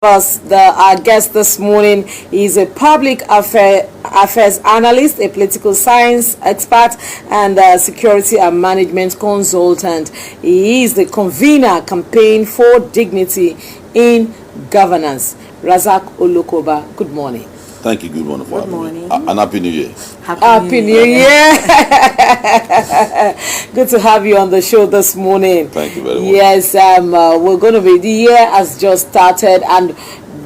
Our guest this morning is a affairs analyst, a political science expert, and a security and management consultant. He is the convener campaign for dignity in governance. Razak Olokoba, good morning. Thank you. Good morning. Good morning. And Happy New Year. Happy New Year. Good to have you on the show this morning. Thank you very much. Yes, we're going to be, the year has just started, and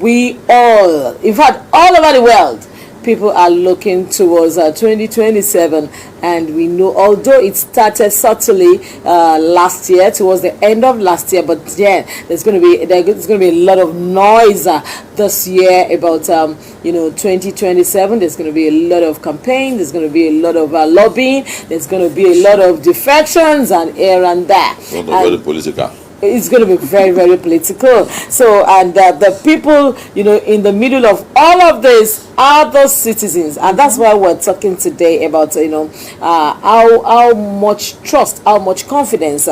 we all, in fact, all over the world, people are looking towards 2027, and we know, although it started subtly last year, towards the end of last year, but yeah, there's going to be a lot of noise this year about 2027. There's going to be a lot of campaign. There's going to be a lot of lobbying. There's going to be a lot of defections and here and there. Very political. It's going to be very, very political. So, and the people, in the middle of all of this are those citizens, and that's why we're talking today about, how much trust, how much confidence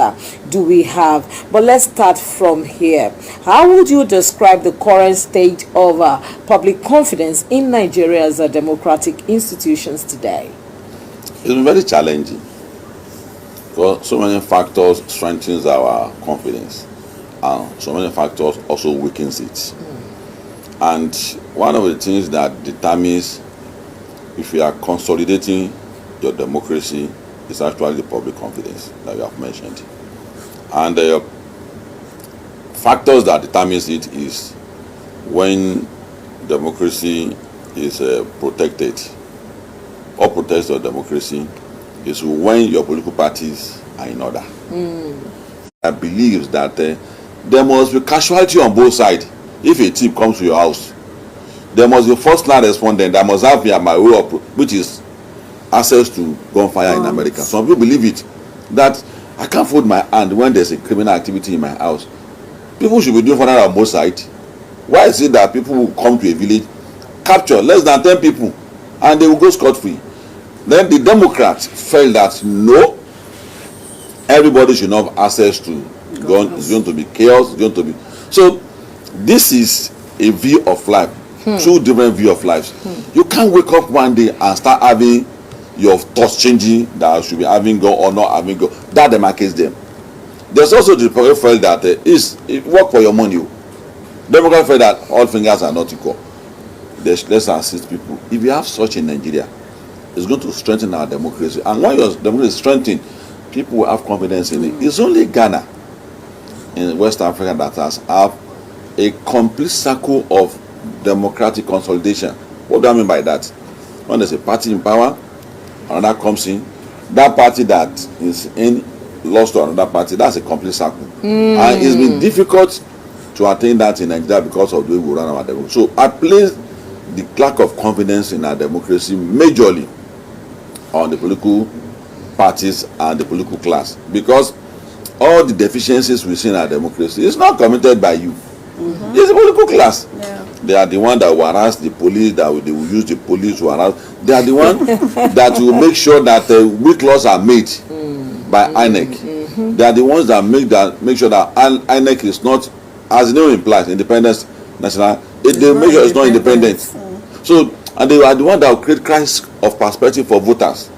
do we have. But let's start from here. How would you describe the current state of public confidence in Nigeria's democratic institutions today? It's been very challenging. Well, so many factors strengthens our confidence, and so many factors also weakens it. And one of the things that determines if you are consolidating your democracy is actually the public confidence that you have mentioned. And the factors that determines it is when democracy is protected, or protects your democracy, is when your political parties are in order. I believe that there must be casualty on both sides. If a team comes to your house, there must be a first-line respondent that must have my way of, which is access to gunfire in America. Some people believe it, that I can't fold my hand when there's a criminal activity in my house. People should be doing for that on both sides. Why is it that people will come to a village, capture less than 10 people, and they will go scot-free? Then the Democrats felt that no, everybody should not have access to guns. It's going to be chaos. It's going to be so. This is a view of life, two different view of lives. You can't wake up one day and start having your thoughts changing that I should be having gun or not having gun. That demarcates them. There's also the people felt that it work for your money. Democrats felt that all fingers are not equal. Let's assist people. If you have such in Nigeria, it's going to strengthen our democracy. And when your democracy is strengthened, people will have confidence in it. It's only Ghana in West Africa that has have a complete circle of democratic consolidation. What do I mean by that? When there's a party in power, another comes in, that party that is in lost to another party, that's a complete circle. And it's been difficult to attain that in Nigeria because of the way we run our democracy. So I place the lack of confidence in our democracy majorly on the political parties and the political class, because all the deficiencies we see in our democracy is not committed by you. It's the political class. They are the one that will harass the police, they will use the police to harass. They are the one that will make sure that weak laws are made by INEC. They are the ones that make sure that INEC is not, as the name implies, independence national. They make sure it's not independent. So, and they are the one that will create crisis of perspective for voters.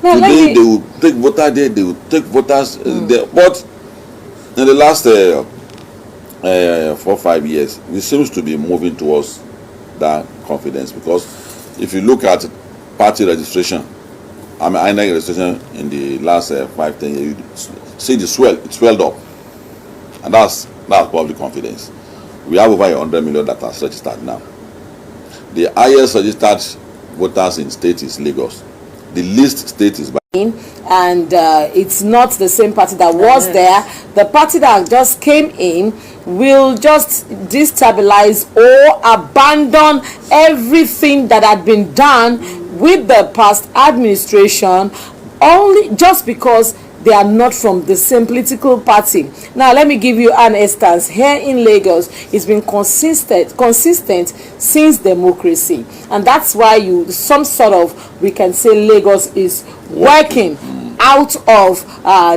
Now, today they will take voter there, they will take voters there. But in the last 4 or 5 years, it seems to be moving towards that confidence, because if you look at party registration, INEC registration in the last 5-10 years, you see it swelled up, and that's public confidence. We have over 100 million that are registered now. The highest registered voters in state is Lagos. The least state is and it's not the same party that was there. The party that just came in will just destabilize or abandon everything that had been done with the past administration, only just because they are not from the same political party. Now, let me give you an instance. Here in Lagos, it's been consistent since democracy. And that's why we can say Lagos is working out of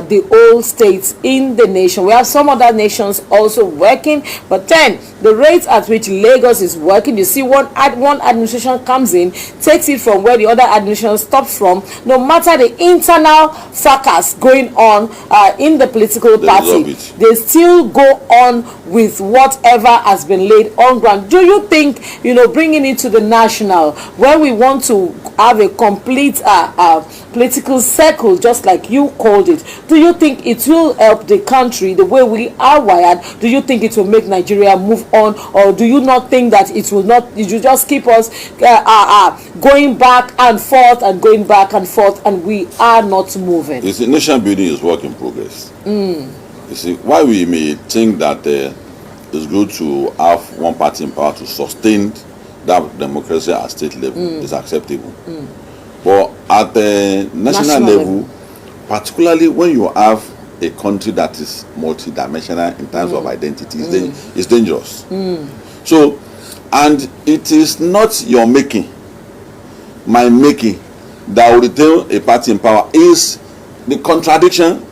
the old states in the nation. We have some other nations also working, but then the rate at which Lagos is working. You see, one administration comes in, takes it from where the other administration stops from. No matter the internal fracas going on in the political party, they still go on with whatever has been laid on ground. Do you think, bringing it to the national, where we want to have a complete political circle, just like you called it, do you think it will help the country the way we are wired? Do you think it will make Nigeria move on, or do you not think that it will not? It will just keep us going back and forth and going back and forth, and we are not moving? You see, nation building is work in progress. You see, why we may think that it's good to have one party in power to sustain that democracy at state level is acceptable. But at the national level, particularly when you have a country that is multidimensional in terms of identity, it's dangerous. So, and it is not your making, my making, that will retain a party in power. Is the contradiction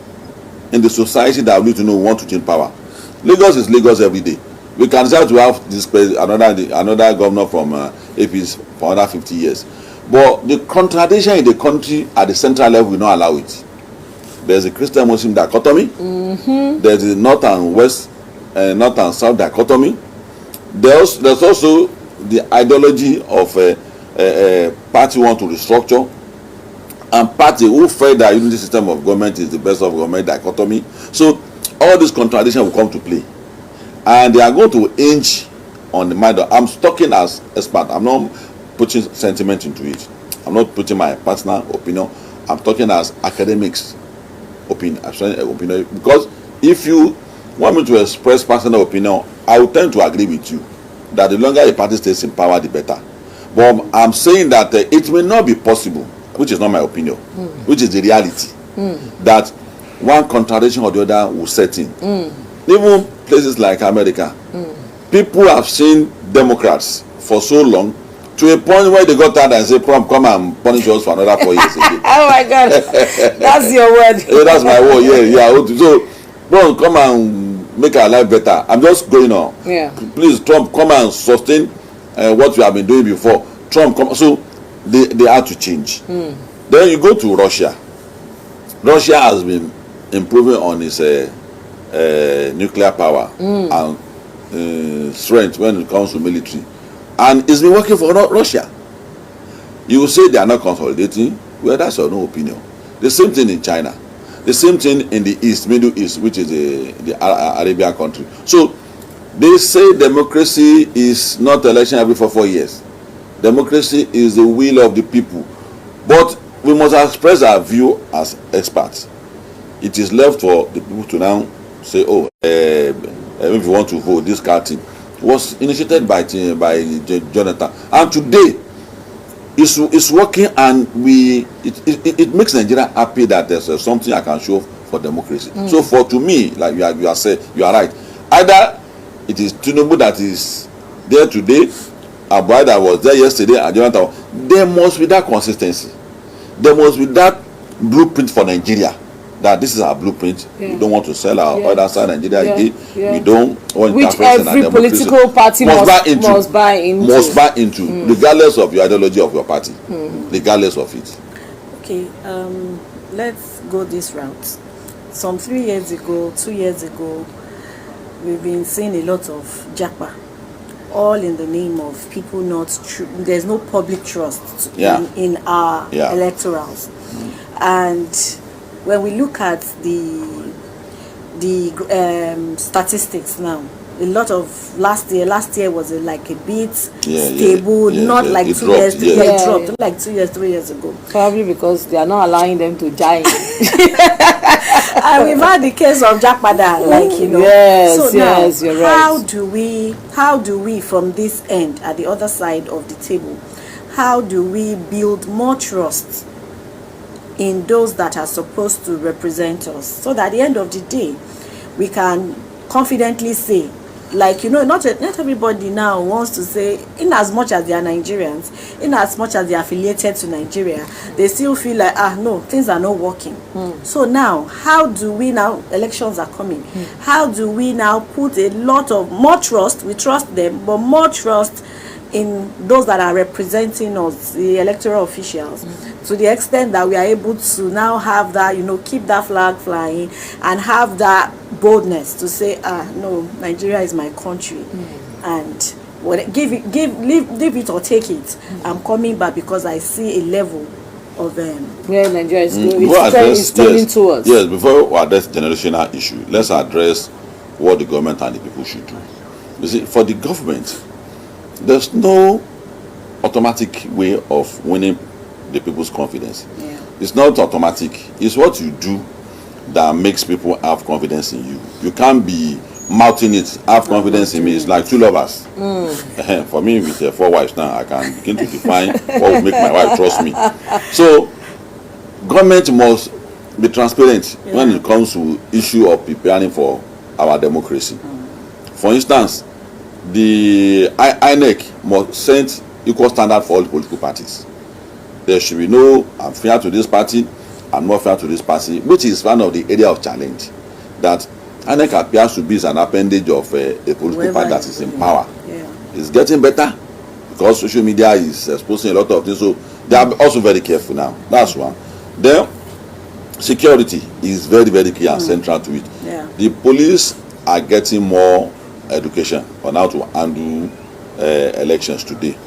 in the society that we need to know we want to change power. Lagos is Lagos every day. We can decide to have this another governor from APs for another 50 years. But the contradiction in the country at the central level will not allow it. There's a Christian-Muslim dichotomy. There's a North and West, North and South dichotomy. There's also the ideology of a party want to restructure, and party who felt that unity system of government is the best of government dichotomy. So all these contradictions will come to play, and they are going to hinge on the mind. I'm talking as expert. I'm not putting sentiment into it. I'm not putting my personal opinion. I'm talking as academics opinion. Because if you want me to express personal opinion, I will tend to agree with you that the longer a party stays in power, the better. But I'm saying that it may not be possible, which is not my opinion, which is the reality, that one contradiction or the other will set in. Even places like America, people have seen Democrats for so long, to a point where they got tired and say, come and punish us for another 4 years again. Oh my God, that's your word. Yeah, that's my word. Yeah. So, Trump, come and make our life better. I'm just going on. Yeah. Please, Trump, come and sustain what we have been doing before. Trump, come. So they had to change. Then you go to Russia. Russia has been improving on its nuclear power and strength when it comes to military. And it's been working for Russia. You will say they are not consolidating. Well, that's your no opinion. The same thing in China. The same thing in the East, Middle East, which is the Arabian country. So they say democracy is not election every 4 years. Democracy is the will of the people. But we must express our view as experts. It is left for the people to now say, if you want to vote, this card thing was initiated by Jonathan, and today it's working, and it makes Nigeria happy that there's something I can show for democracy. So to me, like you are saying, you are right. Either it is Tinubu that is there today, Abuja that was there yesterday, and Jonathan. There must be that consistency. There must be that blueprint for Nigeria. That this is our blueprint. We don't want to sell our other side Nigeria again. We don't want which every political party must buy into. Regardless of your ideology of your party, regardless of it. Okay, let's go this route. Some 3 years ago, 2 years ago, we've been seeing a lot of japa, all in the name of people not true. There's no public trust in our electorals, and when we look at the statistics now, a lot of last year was like a bit stable, not like 2 years. It dropped like 2 years, 3 years ago. Probably because they are not allowing them to die. And we've had the case of Japada, Yes, so yes, now, you're right. how do we from this end, at the other side of the table, how do we build more trust in those that are supposed to represent us, so that at the end of the day we can confidently say like, you know, not everybody now wants to say, in as much as they are Nigerians, in as much as they are affiliated to Nigeria, they still feel like, no, things are not working. So now, how do we now, elections are coming, how do we now put a lot of more trust, we trust them, but more trust in those that are representing us, the electoral officials, to the extent that we are able to now have that, you know, keep that flag flying and have that boldness to say, no, Nigeria is my country, and leave it or take it. I'm coming back because I see a level of where Nigeria is going. It's turning towards. Yes, before we address generational issue, let's address what the government and the people should do. You see, for the government, there's no automatic way of winning the people's confidence. Yeah. It's not automatic. It's what you do that makes people have confidence in you. You can't be mouthing it, have confidence in me. It's like two lovers. For me, with 4 wives now, I can begin to define what will make my wife trust me. So, government must be transparent when it comes to issue of preparing for our democracy. For instance, the INEC must set equal standard for all the political parties. There should be no, I'm fair to this party, I'm not fair to this party, which is one of the area of challenge. That INEC appears to be an appendage of a political party that is in power. Yeah. It's getting better because social media is exposing a lot of things. So they are also very careful now. That's one. Then security is very, very key and central to it. Yeah. The police are getting more education on how to handle elections today.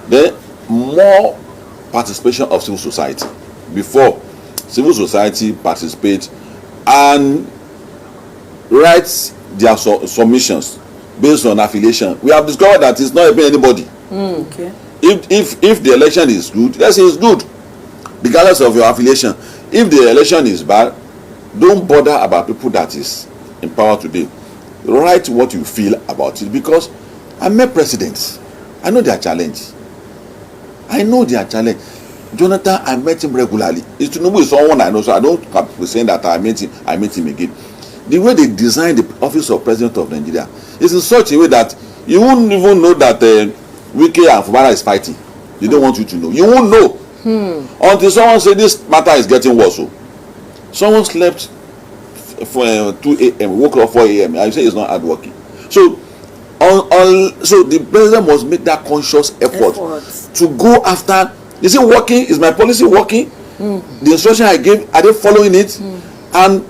Then more participation of civil society. Before, civil society participates and writes their submissions based on affiliation. We have discovered that it's not helping anybody. Okay. If the election is good, let's say it's good, regardless of your affiliation. If the election is bad, don't bother about people that is in power today. Write what you feel about it, because I met presidents. I know their challenge. Jonathan, I met him regularly. Tinubu is someone I know, so I don't have to say that I met him again. The way they designed the office of president of Nigeria is in such a way that you won't even know that Wike and Fubara is fighting. They don't want you to know. You won't know until someone say this matter is getting worse. Someone slept for 2 a.m. woke up 4 a.m. I say it's not hard working. So so the president must make that conscious effort to go after. Is it working? Is my policy working? The instruction I gave, are they following it? And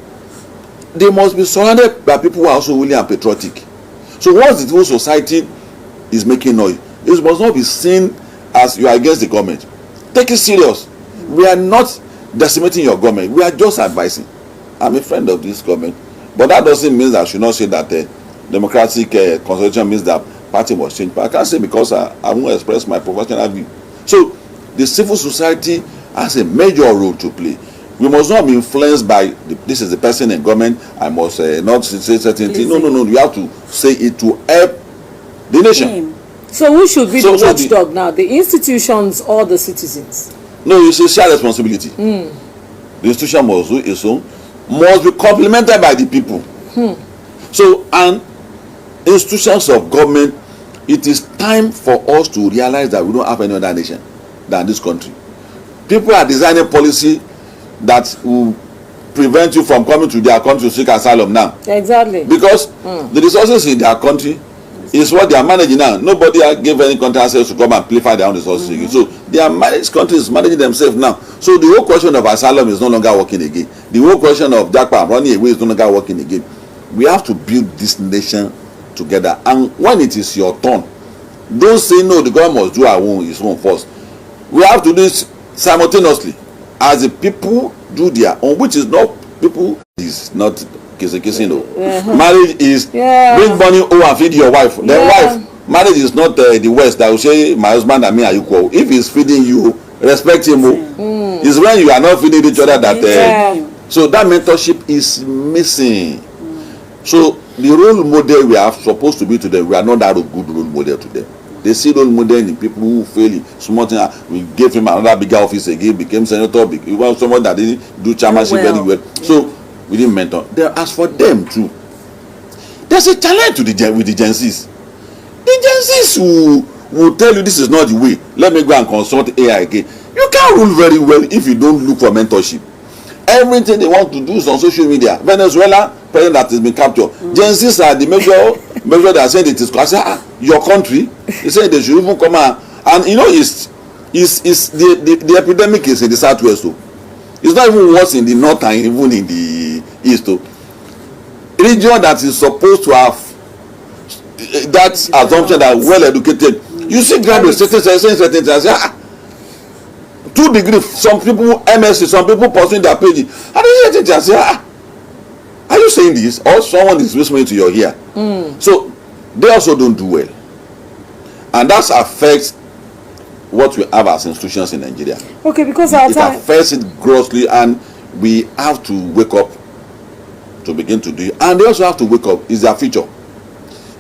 they must be surrounded by people who are also willing and patriotic. So once the whole society is making noise, it must not be seen as you are against the government. Take it serious. We are not decimating your government. We are just advising. I'm a friend of this government, but that doesn't mean that I should not say that democratic constitution means that party must change. But I can't say because I won't express my professional view. So the civil society has a major role to play. We must not be influenced by this is the person in government. I must not say certain things. No. You have to say it to help the nation. So who should be the watchdog now? The institutions or the citizens? No, it's a shared responsibility. The institution must do its own, must be complemented by the people. So, and institutions of government, it is time for us to realize that we don't have any other nation than this country. People are designing policy that will prevent you from coming to their country to seek asylum now. Exactly. Because the resources in their country is what they are managing now. Nobody gave any country access to come and amplify their own resources again. So their country is managing themselves now. So the whole question of asylum is no longer working again. The whole question of Jackpot running away is no longer working again. We have to build this nation together. And when it is your turn, don't say no, the government must do its own first. We have to do this simultaneously. As the people do their own, which is not people, is not kissing. Marriage is bring money and feed your wife. The wife, marriage is not the West that will say my husband and me are equal. If he's feeding you, respect him. It's when you are not feeding each other that so that mentorship is missing. So the role model we are supposed to be to them, we are not that good role model to them. They see role model in people who fail in small thing. We gave him another bigger office again, became senator, even someone that didn't do chairmanship very well. So we didn't mentor. As for them too, there's a challenge to with the Gen Zs. The Gen Zs will tell you this is not the way. Let me go and consult AI again. You can't rule very well if you don't look for mentorship. Everything they want to do is on social media. Venezuela, president that has been captured. Gen Zs are the measure they are saying it is. I say, your country. They say they should even come out. And you know, the epidemic is in the southwest too. It's not even worse in the north and even in the east too. Region that is supposed to have that assumption that well educated. You see graduates saying certain things. 2 degrees, some people MSc, some people pursuing their PhD. And they say, are you saying this? Or someone is whispering to your ear. So they also don't do well. And that affects what we have as institutions in Nigeria. Okay, because it affects it grossly, and we have to wake up to begin to do it. And they also have to wake up. It's their future.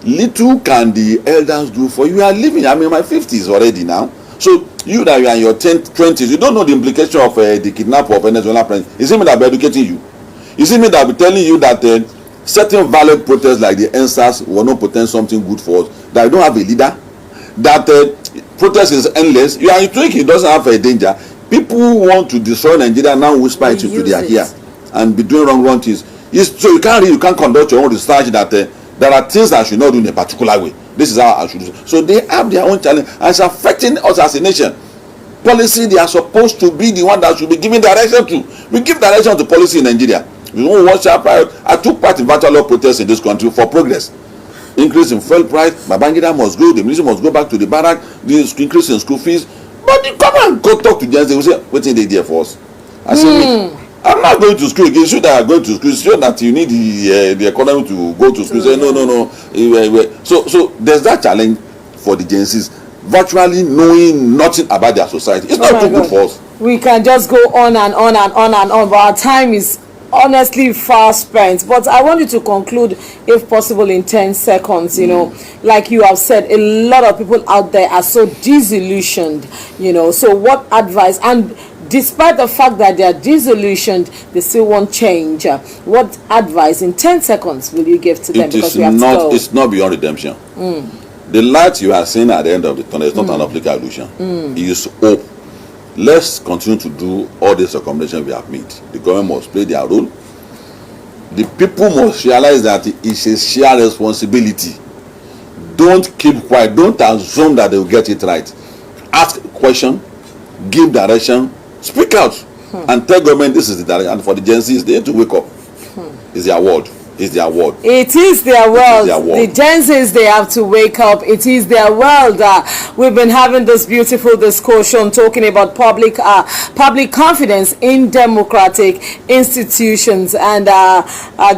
Little can the elders do for you. You are living, I'm in my 50s already now. So you that you are in your 20s, you don't know the implication of the kidnapper of Venezuelan president. Is it me that be educating you? Is it me that be telling you that certain violent protests like the NSAS will not portend something good for us? That you don't have a leader? That protest is endless? You are thinking it doesn't have a danger. People who want to destroy Nigeria now whisper it into their ear and be doing wrong things. So you can't conduct your own research that there are things I should not do in a particular way. This is how I should do. So they have their own challenge, and it's affecting us as a nation. Policy, they are supposed to be the one that should be giving direction to. We give direction to policy in Nigeria. We don't watch our pride. I took part in virtual law protests in this country for progress. Increase in fuel price, Babangida must go, the ministry must go back to the barrack, the increase in school fees. But they come and go talk to Gens, they will say, what are they there for us? I say, I'm not going to school again. It's sure that I'm going to school. It's sure that you need the economy to go to school. Say, no. So there's that challenge for the Gen Zs, virtually knowing nothing about their society. It's not too good for us. We can just go on and on and on and on, but our time is honestly far spent. But I want you to conclude, if possible, in 10 seconds. You know, like you have said, a lot of people out there are so disillusioned, you know. So what advice, and despite the fact that they are disillusioned, they still want change. What advice in 10 seconds will you give to them? It's not beyond redemption. The light you are seeing at the end of the tunnel is not an optical illusion. It is hope. Let's continue to do all these recommendations we have made. The government must play their role. The people must realize that it's a shared responsibility. Don't keep quiet. Don't assume that they will get it right. Ask a question, give direction, speak out, and tell government this is the direction. And for the Gen Zs, they need to wake up. It's their word. It's their world. It is their world. The Gen Zs, they have to wake up. It is their world. We've been having this beautiful discussion talking about public confidence in democratic institutions. And our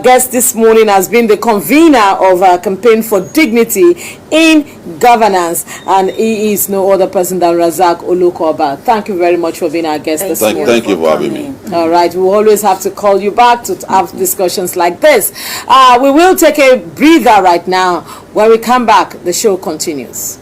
guest this morning has been the convener of a campaign for dignity in governance. And he is no other person than Razak Olokoba. Thank you very much for being our guest this morning. Thank you for having me. All right. We'll always have to call you back to have discussions like this. We will take a breather right now. When we come back, the show continues.